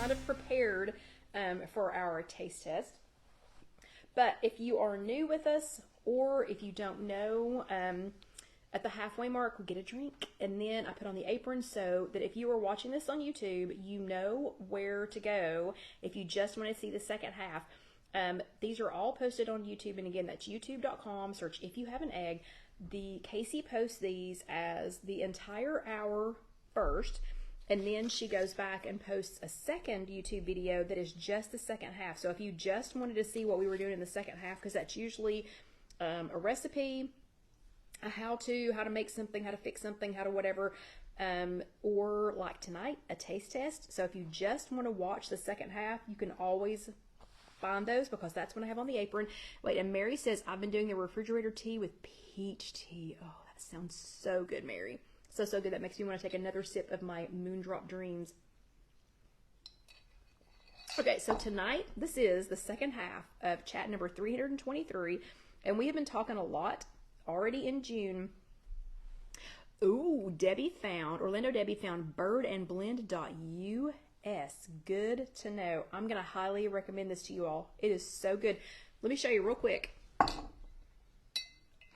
kind of prepared for our taste test. But if you are new with us, or if you don't know, at the halfway mark, we get a drink, and then I put on the apron so that if you are watching this on YouTube, you know where to go if you just want to see the second half. These are all posted on YouTube, and again, that's youtube.com, search If You Have an Egg. Casey posts these as the entire hour first, and then she goes back and posts a second YouTube video that is just the second half. So if you just wanted to see what we were doing in the second half, because that's usually a recipe, a how to make something, how to fix something, how to whatever, or like tonight, a taste test. So if you just want to watch the second half, you can always find those, because that's what I have on the apron. Wait, and Mary says, I've been doing the refrigerator tea with peach tea. Oh, that sounds so good, Mary. So good. That makes me want to take another sip of my Moondrop Dreams. Okay, so tonight, this is the second half of chat number 323, and we have been talking a lot already in June. Ooh, Orlando Debbie found birdandblend.us. Good to know. I'm going to highly recommend this to you all. It is so good. Let me show you real quick.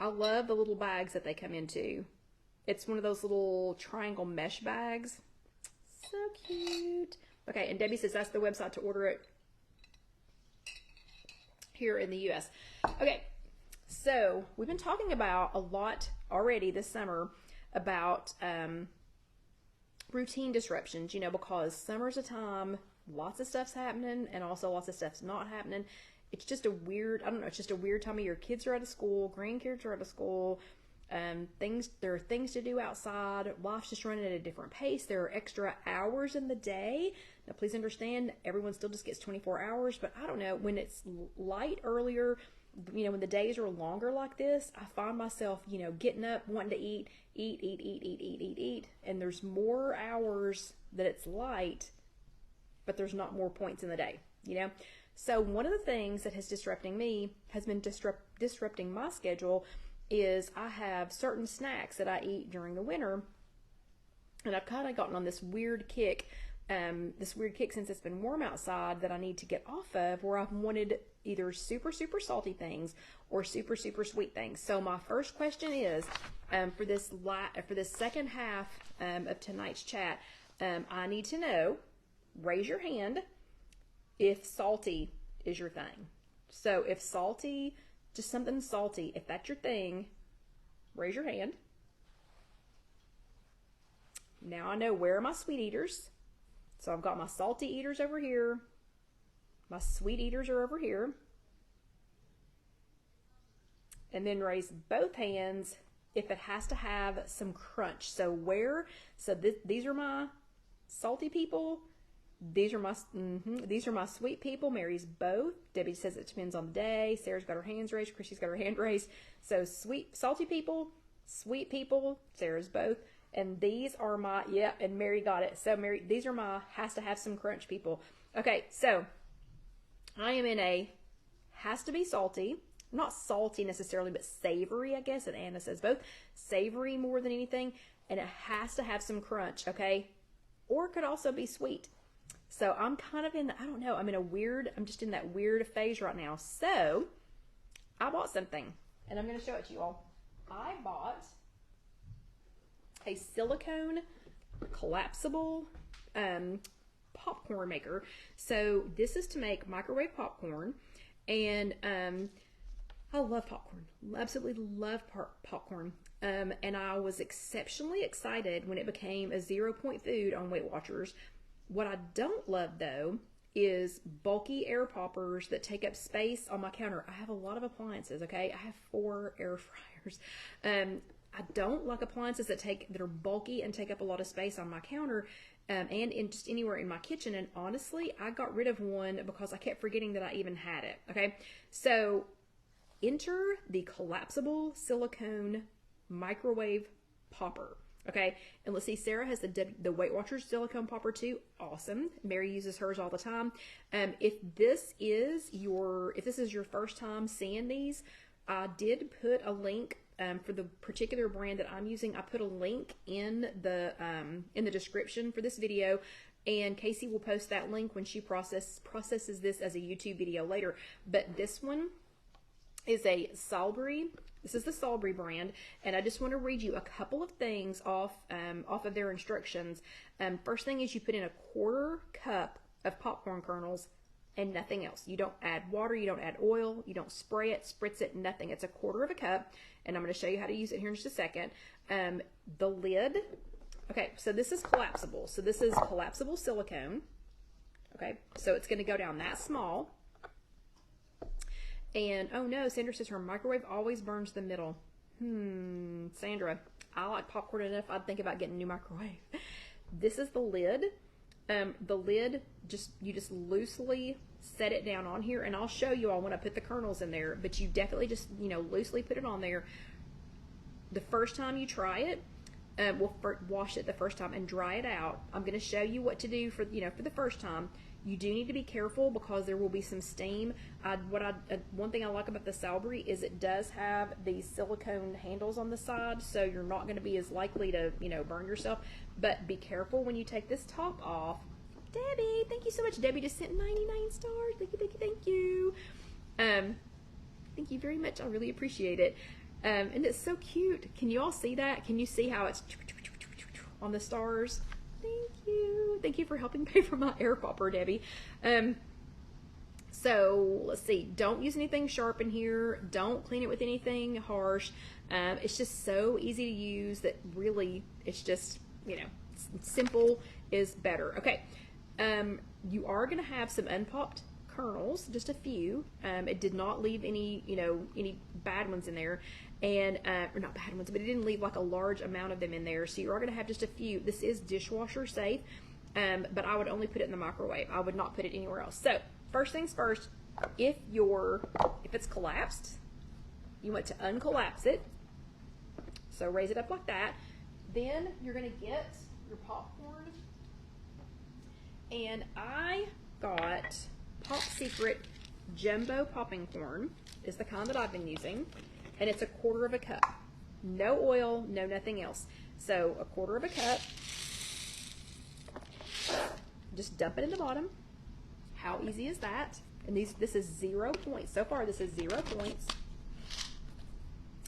I love the little bags that they come into. It's one of those little triangle mesh bags. So cute. Okay, and Debbie says that's the website to order it here in the US. Okay, so we've been talking about a lot already this summer about routine disruptions, you know, because summer's a time, lots of stuff's happening, and also lots of stuff's not happening. It's just a weird, I don't know, it's just a weird time of year. Kids are out of school, grandkids are out of school, there are things to do outside. Life's just running at a different pace. There are extra hours in the day. Now, please understand, everyone still just gets 24 hours, but I don't know, when it's light earlier, you know, when the days are longer like this, I find myself, you know, getting up, wanting to eat, and there's more hours that it's light, but there's not more points in the day, you know? So one of the things that has been disrupting my schedule is I have certain snacks that I eat during the winter, and I've kind of gotten on this weird kick since it's been warm outside that I need to get off of, where I've wanted either super, super salty things or super, super sweet things. So my first question is, for this second half of tonight's chat, I need to know, raise your hand if salty is your thing. So if salty, just something salty, if that's your thing, raise your hand. Now I know, where are my sweet eaters? So I've got my salty eaters over here. My sweet eaters are over here. And then raise both hands if it has to have some crunch. So these are my salty people. These are my sweet people. Mary's both. Debbie says it depends on the day. Sarah's got her hands raised. Chrissy's got her hand raised. So salty people, sweet people. Sarah's both. And these are my, and Mary got it. So Mary, these are my has to have some crunch people. Okay, so I am in a has to be salty. Not salty necessarily, but savory, I guess. And Anna says both. Savory more than anything. And it has to have some crunch, okay? Or it could also be sweet. So I'm kind of in, I don't know, I'm just in that weird phase right now. So I bought something, and I'm going to show it to you all. I bought a silicone collapsible popcorn maker. So this is to make microwave popcorn, and I love popcorn. Absolutely love popcorn. And I was exceptionally excited when it became a 0-point food on Weight Watchers. What I don't love, though, is bulky air poppers that take up space on my counter. I have a lot of appliances, okay? I have 4 air fryers. I don't like appliances that are bulky and take up a lot of space on my counter, and in just anywhere in my kitchen. And honestly, I got rid of one because I kept forgetting that I even had it, okay? So enter the collapsible silicone microwave popper. Okay, and let's see, Sarah has the Weight Watchers silicone popper too. Awesome. Mary uses hers all the time. If this is your first time seeing these, I did put a link for the particular brand that I'm using. I put a link in the description for this video, and Casey will post that link when she processes this as a YouTube video later. But this one is a Salisbury. This is the Salisbury brand, and I just want to read you a couple of things off of their instructions. First thing is you put in a 1/4 cup of popcorn kernels and nothing else. You don't add water, you don't add oil, you don't spray it, spritz it, nothing. It's a 1/4 cup, and I'm going to show you how to use it here in just a second. The lid, okay, so this is collapsible. So this is collapsible silicone. Okay, so it's going to go down that small. And, oh no, Sandra says her microwave always burns the middle. Sandra, I like popcorn enough, I'd think about getting a new microwave. This is the lid. The lid, you just loosely set it down on here, and I'll show you all when I put the kernels in there, but you definitely just, loosely put it on there. The first time you try it, we'll wash it the first time and dry it out. I'm going to show you what to do for the first time. You do need to be careful because there will be some steam. One thing I like about the Salisbury is it does have these silicone handles on the side, so you're not going to be as likely to, burn yourself. But be careful when you take this top off. Debbie, thank you so much. Debbie just sent 99 stars. Thank you, thank you, thank you. Thank you very much. I really appreciate it. And it's so cute. Can you all see that? Can you see how it's on the stars? Thank you. Thank you for helping pay for my air popper, Debbie. So let's see. Don't use anything sharp in here. Don't clean it with anything harsh. It's just so easy to use that really it's just, simple is better. Okay. You are going to have some unpopped kernels, just a few. It did not leave any, any bad ones in there. And, or not bad ones, but it didn't leave like a large amount of them in there. So you are going to have just a few. This is dishwasher safe, but I would only put it in the microwave. I would not put it anywhere else. So first things first, if it's collapsed, you want to uncollapse it. So raise it up like that. Then you're going to get your popcorn. And I got Pop Secret Jumbo Popping Corn is the kind that I've been using. And it's a 1/4 cup. No oil, no nothing else. So a 1/4 cup. Just dump it in the bottom. How easy is that? And this is 0 points. So far this is 0 points.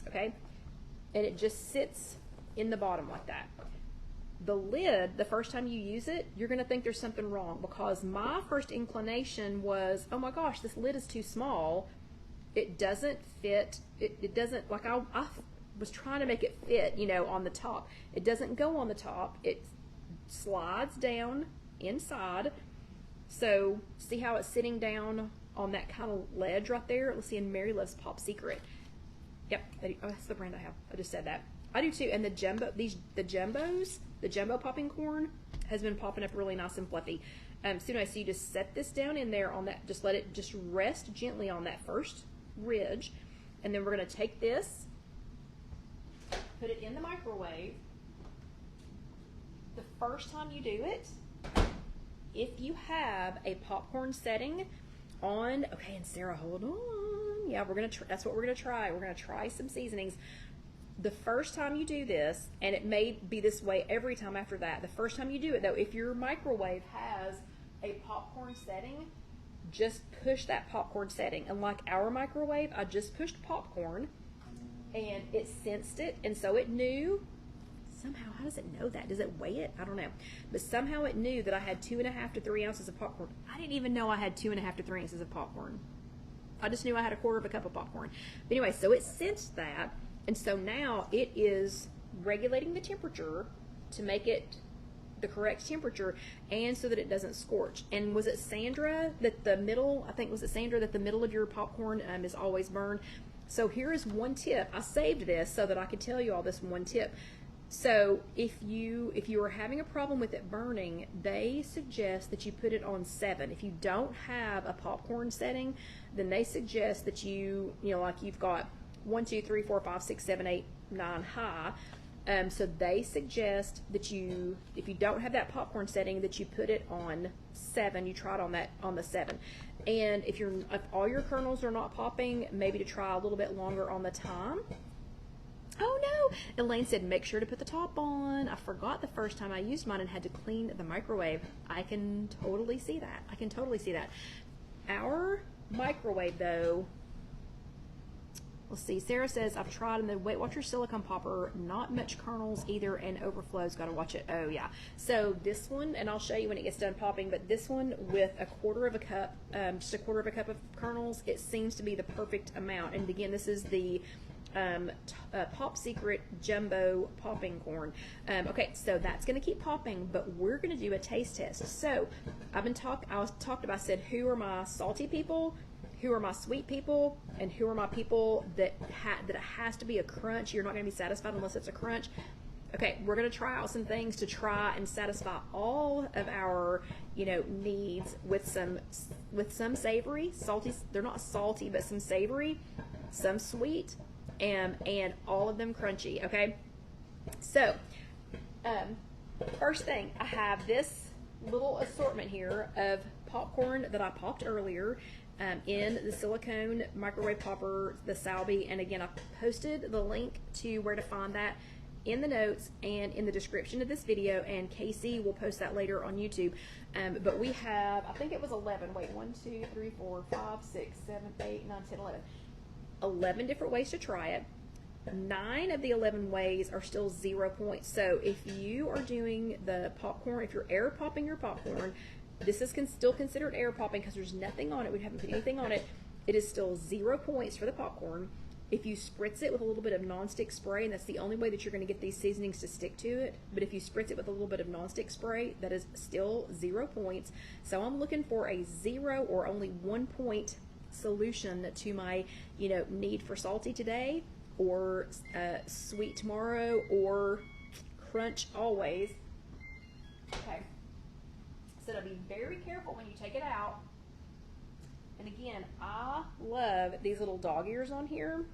Okay? And it just sits in the bottom like that. The lid, the first time you use it, you're going to think there's something wrong because my first inclination was, oh my gosh, this lid is too small. It doesn't fit. It doesn't, like I was trying to make it fit, on the top. It doesn't go on the top. It slides down inside. So see how it's sitting down on that kind of ledge right there? Let's see, and Mary loves Pop Secret. Yep, that's the brand I have. I just said that. I do too. And the jumbo popping corn has been popping up really nice and fluffy. So you just set this down in there on that, just let it just rest gently on that first ridge, and then we're going to take this, put it in the microwave. The first time you do it, if you have a popcorn setting on, okay, and Sarah, hold on, yeah, that's what we're going to try. We're going to try some seasonings. The first time you do this, and it may be this way every time after that, the first time you do it though, if your microwave has a popcorn setting, just push that popcorn setting. And like our microwave, I just pushed popcorn and it sensed it, and so it knew somehow. How does it know that? Does it weigh it? I don't know, but somehow it knew that I had 2.5 to 3 ounces of popcorn. I didn't even know I had 2.5 to 3 ounces of popcorn. I just knew I had a 1/4 cup of popcorn. But anyway, so it sensed that, and so now it is regulating the temperature to make it the correct temperature, and so that it doesn't scorch. And was it Sandra that the middle, I think was it Sandra that the middle of your popcorn is always burned? So here is one tip. I saved this so that I could tell you all this one tip. So if you are having a problem with it burning, they suggest that you put it on 7. If you don't have a popcorn setting, then they suggest that like you've got 1, 2, 3, 4, 5, 6, 7, 8, 9 high. So they suggest that if you don't have that popcorn setting, that you put it on 7. You try it on the 7. And if all your kernels are not popping, maybe to try a little bit longer on the time. Oh no! Elaine said, make sure to put the top on. I forgot the first time I used mine and had to clean the microwave. I can totally see that. I can totally see that. Our microwave though, let's see, Sarah says, I've tried in the Weight Watchers silicone popper, not much kernels either and overflows, gotta watch it. Oh yeah. So this one, and I'll show you when it gets done popping, but this one with a quarter of a cup, just a quarter of a cup of kernels, it seems to be the perfect amount. And again, this is the Pop Secret Jumbo Popping Corn. Okay, so that's going to keep popping, but we're going to do a taste test. So I talked about, I said, who are my salty people, who are my sweet people, and who are my people that it has to be a crunch. You're not going to be satisfied unless it's a crunch. Okay, we're going to try out some things to try and satisfy all of our, needs with some savory, salty. They're not salty, but some savory, some sweet, and all of them crunchy. Okay, so first thing, I have this little assortment here of popcorn that I popped earlier in the silicone microwave popper, the Salby, and again I posted the link to where to find that in the notes and in the description of this video, and Casey will post that later on YouTube. But we have, I think it was 11, wait, 1, 2, 3, 4, 5, 6, 7, 8, 9, 10, 11 different ways to try it. 9 of the 11 ways are still 0 points. So if you are doing the popcorn, if you're air popping your popcorn, this is still considered air popping because there's nothing on it. We haven't put anything on it. It is still 0 points for the popcorn. If you spritz it with a little bit of nonstick spray, and that's the only way that you're going to get these seasonings to stick to it, but if you spritz it with a little bit of nonstick spray, that is still 0 points. So I'm looking for a 0 or only 1 point solution to my need for salty today, or sweet tomorrow, or crunch always. Okay, so to be very careful when you take it out. And again, I love these little dog ears on here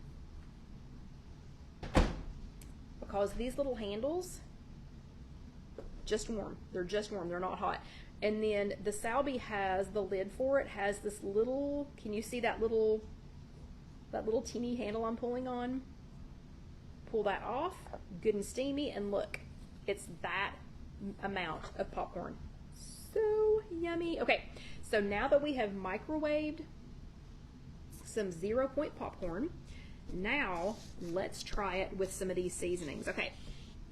because these little handles just warm. They're just warm, they're not hot. And then the Salby has the lid for it, has this little, can you see that little teeny handle I'm pulling on? Pull that off, good and steamy, and look, it's that amount of popcorn. So yummy. Okay, so now that we have microwaved some 0 point popcorn, now let's try it with some of these seasonings. Okay,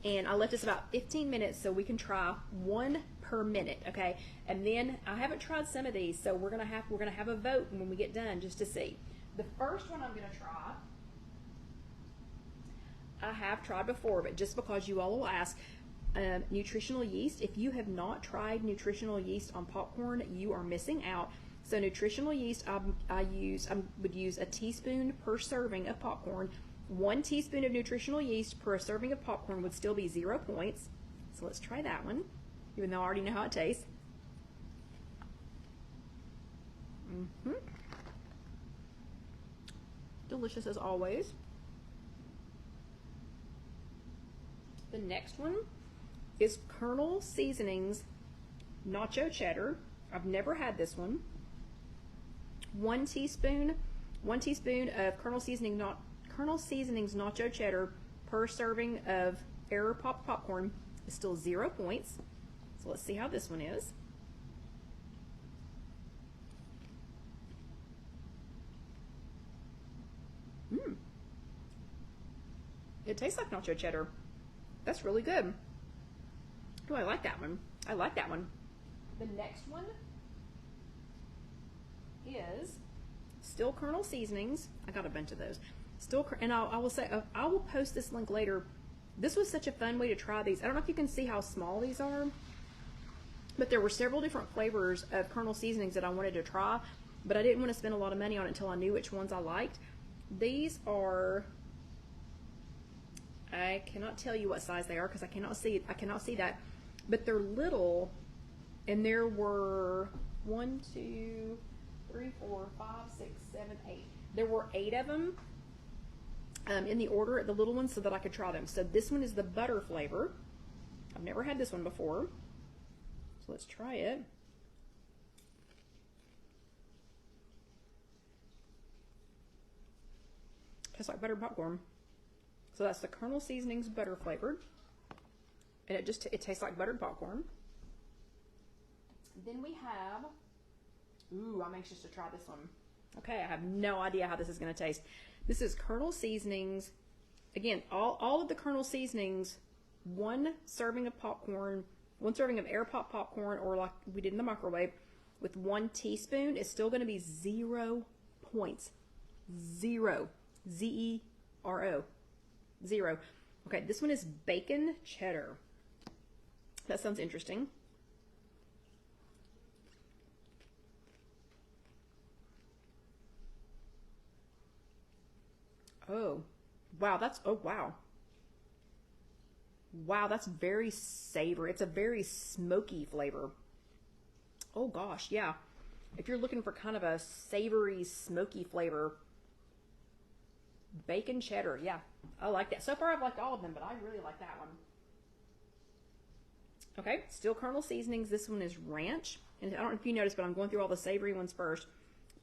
and I left us about 15 minutes so we can try 1 per minute. Okay, and then I haven't tried some of these, so we're gonna have a vote when we get done just to see. The first one I'm gonna try, I have tried before, but just because you all will ask, nutritional yeast. If you have not tried nutritional yeast on popcorn, you are missing out. So nutritional yeast, I would use a teaspoon per serving of popcorn. 1 teaspoon of nutritional yeast per serving of popcorn would still be 0 points. So let's try that one, even though I already know how it tastes. Delicious as always. The next one is Colonel Seasonings Nacho Cheddar. I've never had this one. 1 teaspoon of Colonel Seasonings Nacho Cheddar per serving of air pop popcorn is still 0 points. So let's see how this one is. It tastes like nacho cheddar. That's really good. Oh, I like that one. I like that one. The next one is still Colonel Seasonings. I got a bunch of those. Still, and I will say, I will post this link later. This was such a fun way to try these. I don't know if you can see how small these are, but there were several different flavors of Colonel Seasonings that I wanted to try, but I didn't want to spend a lot of money on it until I knew which ones I liked. These are, I cannot tell you what size they are because I cannot see that, but they're little, and there were 1, 2, 3, 4, 5, 6, 7, 8. There were 8 of them in the order, the little ones, so that I could try them. So this one is the butter flavor. I've never had this one before, so let's try it. Tastes like buttered popcorn. So that's the Colonel Seasonings butter flavored. And it tastes like buttered popcorn. Then we have, ooh, I'm anxious to try this one. Okay, I have no idea how this is going to taste. This is Colonel Seasonings. Again, all of the Colonel Seasonings, 1 serving of popcorn, 1 serving of air pop popcorn, or like we did in the microwave, with 1 teaspoon is still going to be 0 points. 0. Z-E-R-O. 0. Okay, this one is bacon cheddar. That sounds interesting. Oh, wow, wow, that's very savory. It's a very smoky flavor. Oh gosh, yeah. If you're looking for kind of a savory, smoky flavor, bacon cheddar, yeah, I like that. So far I've liked all of them, but I really like that one. Okay, still Colonel Seasonings. This one is ranch. And I don't know if you noticed, but I'm going through all the savory ones first.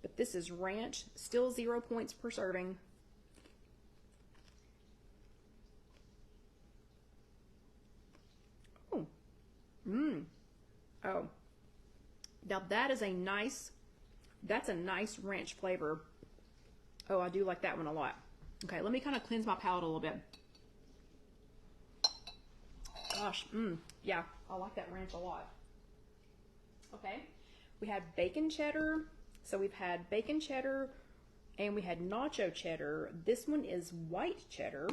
But this is ranch, still 0 points per serving. Oh. Oh. Now that is that's a nice ranch flavor. Oh, I do like that one a lot. Okay, let me kind of cleanse my palate a little bit. Gosh, yeah, I like that ranch a lot. Okay, we had bacon cheddar. So we've had bacon cheddar and we had nacho cheddar. This one is white cheddar.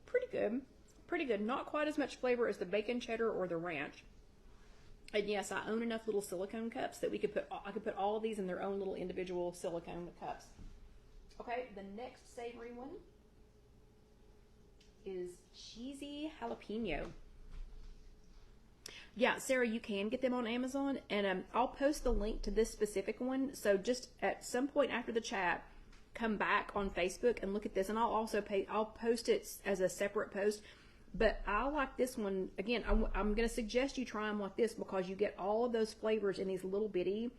Pretty good. Pretty good. Not quite as much flavor as the bacon cheddar or the ranch. And yes, I own enough little silicone cups that I could put all of these in their own little individual silicone cups. Okay, the next savory one is cheesy jalapeno. Yeah, Sarah, you can get them on Amazon, and I'll post the link to this specific one. So just at some point after the chat, come back on Facebook and look at this, and I'll post it as a separate post. But I like this one. Again, I'm going to suggest you try them like this because you get all of those flavors in these little bitty,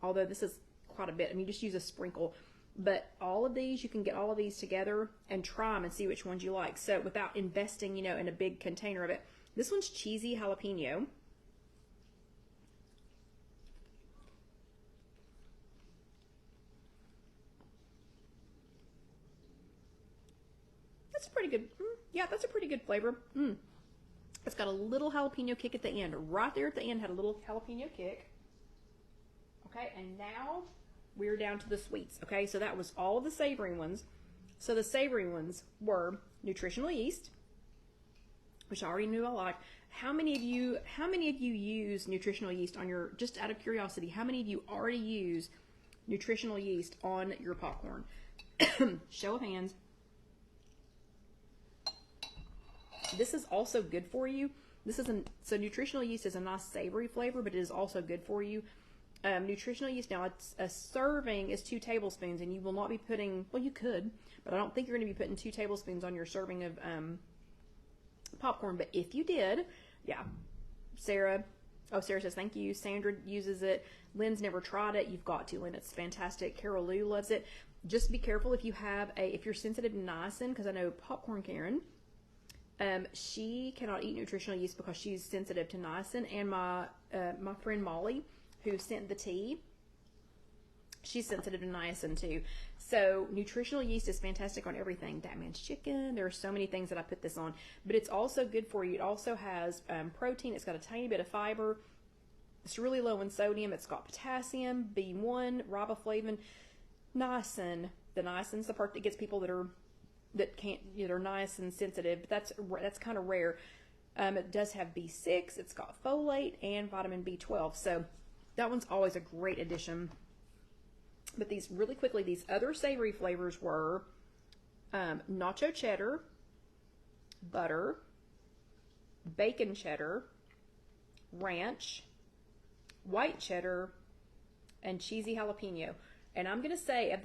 although this is quite a bit. I mean, just use a sprinkle. But all of these, you can get all of these together and try them and see which ones you like. So without investing, in a big container of it. This one's cheesy jalapeno. That's pretty good. Yeah, that's a pretty good flavor. It's got a little jalapeno kick at the end. Right there at the end had a little jalapeno kick. Okay, and now we're down to the sweets. Okay, so that was all of the savory ones. So the savory ones were nutritional yeast, which I already knew I liked. How many of you use nutritional yeast on your, just out of curiosity, how many of you already use nutritional yeast on your popcorn? Show of hands. This is also good for you. So nutritional yeast is a nice savory flavor, but it is also good for you. Nutritional yeast, now a serving is 2 tablespoons, and you will not be putting, well, you could, but I don't think you're going to be putting 2 tablespoons on your serving of popcorn. But if you did, yeah. Sarah says thank you. Sandra uses it. Lynn's never tried it. You've got to, Lynn. It's fantastic. Carol Lou loves it. Just be careful if you're sensitive to niacin, because I know Popcorn Karen, she cannot eat nutritional yeast because she's sensitive to niacin. And my friend Molly, who sent the tea, she's sensitive to niacin too. So nutritional yeast is fantastic on everything. That Man's Chicken. There are so many things that I put this on, but it's also good for you. It also has protein. It's got a tiny bit of fiber. It's really low in sodium. It's got potassium, B1, riboflavin, niacin. The niacin's the part that gets people that are niacin sensitive, but that's kind of rare. It does have B6. It's got folate and vitamin B12. So that one's always a great addition. But these other savory flavors were nacho cheddar, butter, bacon cheddar, ranch, white cheddar, and cheesy jalapeno. And I'm going to say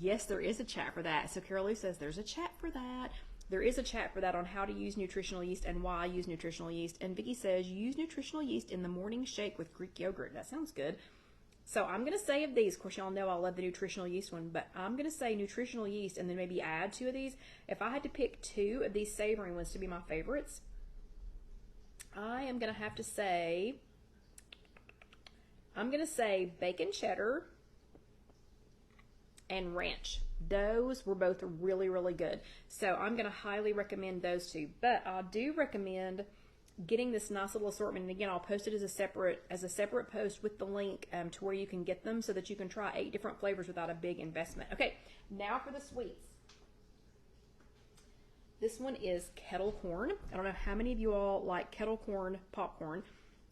yes, there is a chat for that. So Carol Lou says there's a chat for that. There is a chat for that on how to use nutritional yeast and why I use nutritional yeast. And Vicky says, use nutritional yeast in the morning shake with Greek yogurt. That sounds good. So I'm going to say of these, of course, y'all know I love the nutritional yeast one, but I'm going to say nutritional yeast and then maybe add 2 of these. If I had to pick 2 of these savory ones to be my favorites, I am going to have to say, bacon cheddar and ranch. Those were both really, really good. So I'm going to highly recommend those 2. But I do recommend getting this nice little assortment. And again, I'll post it as a separate post with the link to where you can get them so that you can try 8 different flavors without a big investment. Okay, now for the sweets. This one is kettle corn. I don't know how many of you all like kettle corn popcorn.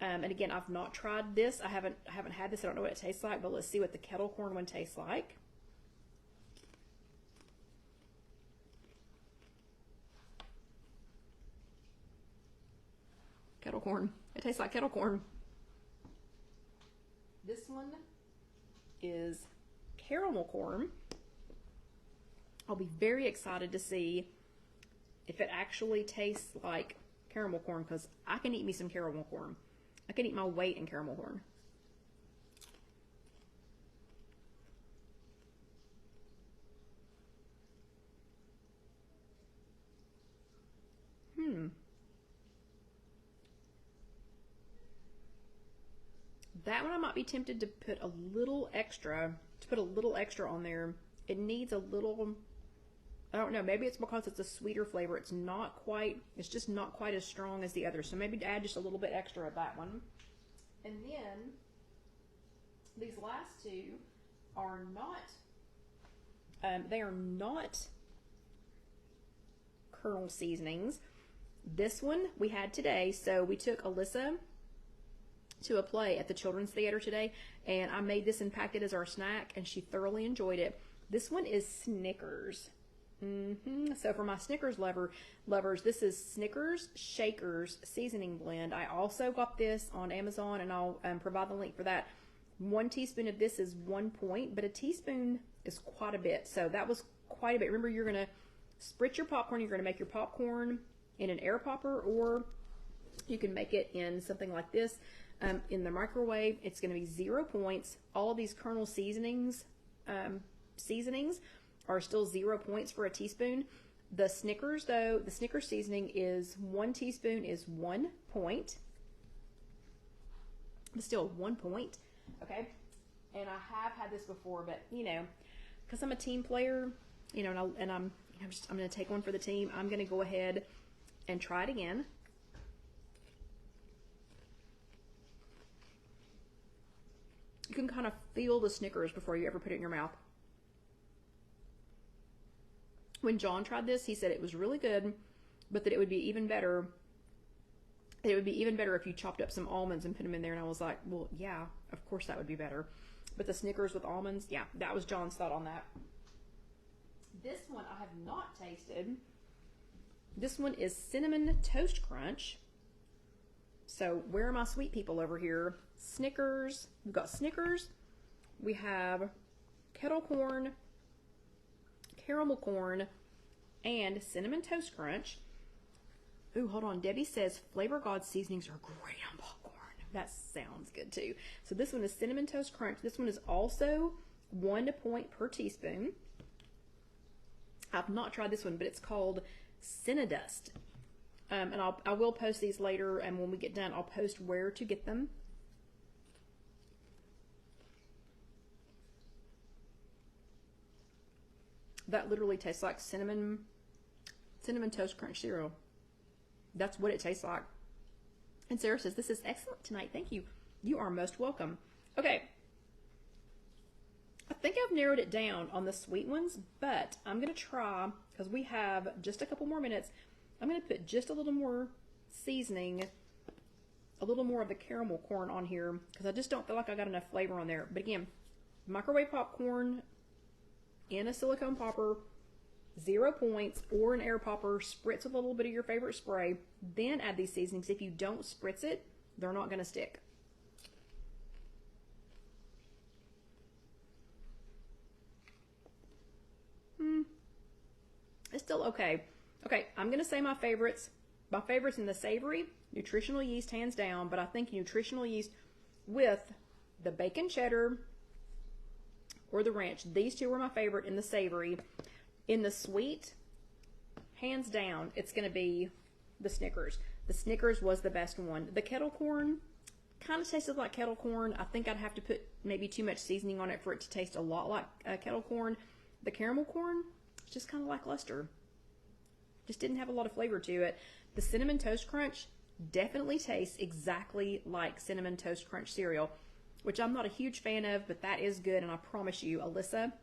And again, I've not tried this. I haven't had this. I don't know what it tastes like, but let's see what the kettle corn one tastes like. Kettle corn. It tastes like kettle corn. This one is caramel corn. I'll be very excited to see if it actually tastes like caramel corn, because I can eat me some caramel corn. I can eat my weight in caramel corn. That one I might be tempted to put a little extra, on there. It needs a little, I don't know, maybe it's because it's a sweeter flavor. It's just not quite as strong as the others. So maybe add just a little bit extra of that one. And then these last 2 are not, they are not kernel seasonings. This one we had today. So we took Alyssa to a play at the Children's Theater today, and I made this and packed it as our snack, and she thoroughly enjoyed it. This one is Snickers. So for my Snickers lovers, this is Snickers Shakers Seasoning Blend. I also got this on Amazon, and I'll provide the link for that. 1 teaspoon of this is 1 point, but a teaspoon is quite a bit. So that was quite a bit. Remember, you're going to spritz your popcorn. You're going to make your popcorn in an air popper, or you can make it in something like this. In the microwave, it's going to be 0 points. All of these kernel seasonings are still 0 points for a teaspoon. The Snickers, though, the Snickers seasoning is 1 teaspoon is 1 point. But still 1 point, okay? And I have had this before, but you know, because I'm a team player, you know, and I'm going to take one for the team. I'm going to go ahead and try it again. You can kind of feel the Snickers before you ever put it in your mouth. When John tried this, he said it was really good, but that it would be even better. It would be even better if you chopped up some almonds and put them in there. And I was like, well, yeah, of course that would be better. But the Snickers with almonds, yeah, that was John's thought on that. This one I have not tasted. This one is Cinnamon Toast Crunch. So where are my sweet people over here? Snickers. We've got Snickers. We have kettle corn, caramel corn, and Cinnamon Toast Crunch. Ooh, hold on. Debbie says Flavor God seasonings are great on popcorn. That sounds good too. So this one is Cinnamon Toast Crunch. This one is also 1 point per teaspoon. I've not tried this one, but it's called Cinnadust. And I will post these later, and when we get done, I'll post where to get them. That literally tastes like cinnamon Toast Crunch cereal. That's what it tastes like. And Sarah says, this is excellent tonight. Thank you. You are most welcome. Okay. I think I've narrowed it down on the sweet ones, but I'm going to try, because we have just a couple more minutes, I'm going to put just a little more seasoning, a little more of the caramel corn on here, because I just don't feel like I got enough flavor on there. But again, microwave popcorn in a silicone popper, 0 points, or an air popper, spritz with a little bit of your favorite spray, then add these seasonings. If you don't spritz it, they're not going to stick. It's still okay. Okay, I'm going to say my favorites. My favorites in the savory, nutritional yeast hands down, but I think nutritional yeast with the bacon cheddar or the ranch. These two were my favorite in the savory. In the sweet, hands down, it's going to be the Snickers. The Snickers was the best one. The kettle corn kind of tasted like kettle corn. I think I'd have to put maybe too much seasoning on it for it to taste a lot like kettle corn. The caramel corn, it's just kind of lackluster. Just didn't have a lot of flavor to it. The Cinnamon Toast Crunch definitely tastes exactly like Cinnamon Toast Crunch cereal, which I'm not a huge fan of, but that is good, and I promise you, Alyssa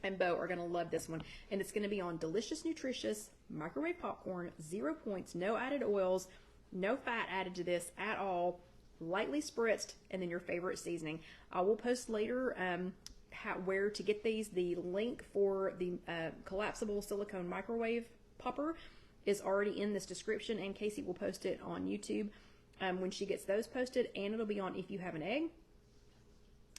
and Bo are going to love this one. And it's going to be on delicious, nutritious microwave popcorn, 0 points, no added oils, no fat added to this at all, lightly spritzed, and then your favorite seasoning. I will post later where to get these. The link for the collapsible silicone microwave popper is already in this description, and Casey will post it on YouTube when she gets those posted, and it'll be on If You Have an Egg.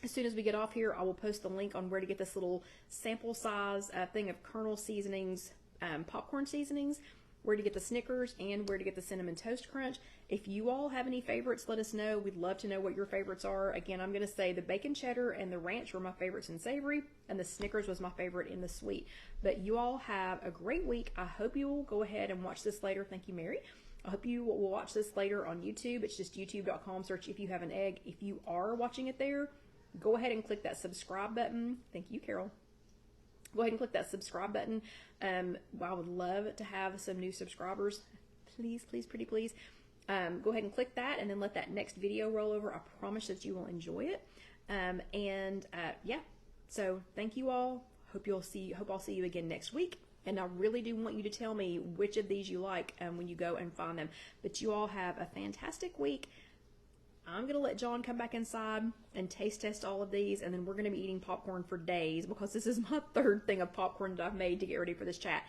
As soon as we get off here, I will post the link on where to get this little sample size thing of kernel seasonings, popcorn seasonings, where to get the Snickers, and where to get the Cinnamon Toast Crunch. If you all have any favorites, let us know. We'd love to know what your favorites are. Again, I'm going to say the bacon cheddar and the ranch were my favorites in savory, and the Snickers was my favorite in the sweet. But you all have a great week. I hope you will go ahead and watch this later. Thank you, Mary. I hope you will watch this later on YouTube. It's just youtube.com, search If You Have an Egg. If you are watching it there, go ahead and click that subscribe button. Thank you, Carol. Go ahead and click that subscribe button. I would love to have some new subscribers. Please, please, pretty please. Go ahead and click that, and then let that next video roll over. I promise that you will enjoy it. Yeah, so thank you all. Hope I'll see you again next week. And I really do want you to tell me which of these you like when you go and find them. But you all have a fantastic week. I'm going to let John come back inside and taste test all of these, and then we're going to be eating popcorn for days because this is my third thing of popcorn that I've made to get ready for this chat.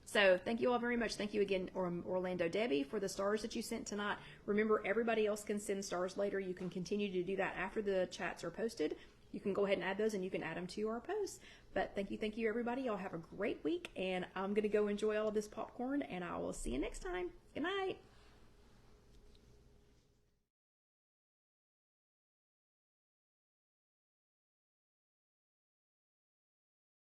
So thank you all very much. Thank you again, Orlando Debbie, for the stars that you sent tonight. Remember, everybody else can send stars later. You can continue to do that after the chats are posted. You can go ahead and add those, and you can add them to our posts. But thank you, everybody. Y'all have a great week, and I'm going to go enjoy all of this popcorn, and I will see you next time. Good night.